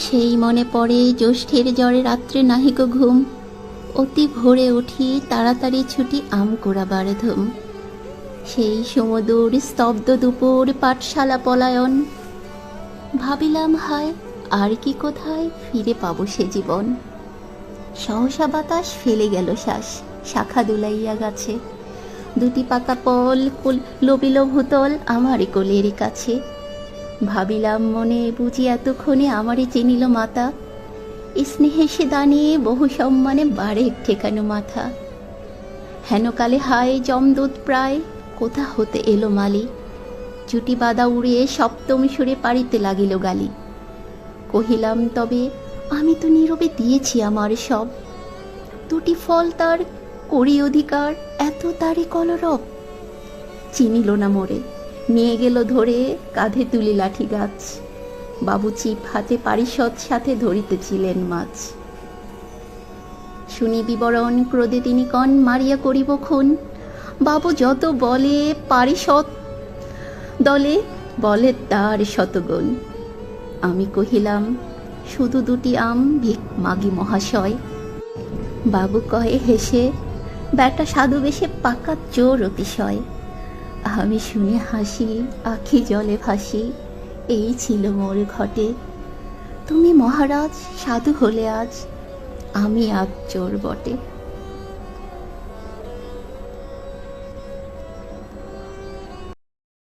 সেই মনে পড়ে জ্যৈষ্ঠের জ্বরে রাত্রে নাহিক ঘুম, অতি ভোরে উঠি তাড়াতাড়ি ছুটি আম কুড়াবার ধুম। সেই সুমধুর স্তব্ধ দুপুর পাঠশালা পলায়ন, ভাবিলাম হায় আর কি কোথায় ফিরে পাবো সে জীবন। সহসা বাতাস ফেলে গেল শ্বাস শাখা দুলাইয়া গাছে, দুটি পাতা পল লবিল ভূতল আমারই কোলের কাছে। ভাবিলাম মনে বুঝি এতক্ষণে আমারই চিনিল মাতা, স্নেহে সে দাঁড়িয়ে বহু সম্মানে বাড়ে ঠেকানো মাথা। হেনকালে হায় জমদূত প্রায় কোথা হতে এলো মালি, জুটি বাদা উড়িয়ে সপ্তম সুরে পাড়িতে লাগিল গালি। কহিলাম তবে আমি তো নীরবে দিয়েছি আমার সব, দুটি ফল তার করি অধিকার এত তারে কলরব। চিনিল না মোরে, নিয়ে গেল ধরে কাঁধে তুলি লাঠি গাছ, বাবু চিপ হাতে পারিষদ সাথে ধরিতেছিলেন মাছ। শুনি বিবরণ ক্রোধে তিনি কন মারিয়া করিব খুন, বাবু যত বলে পারিষদ দলে বলে তার শতগুণ। আমি কহিলাম শুধু দুটি আম ভিক মাগি মহাশয়। বাবু কহে হেসে ব্যাটা সাধু বেশে পাকা চোর অতিশয়। আমি শুনে হাসি আখি জলে ভাসি, এই ছিল মোর ঘটে। তুমি মহারাজ সাধু হলে আজ, আমি আজ চোর বটে।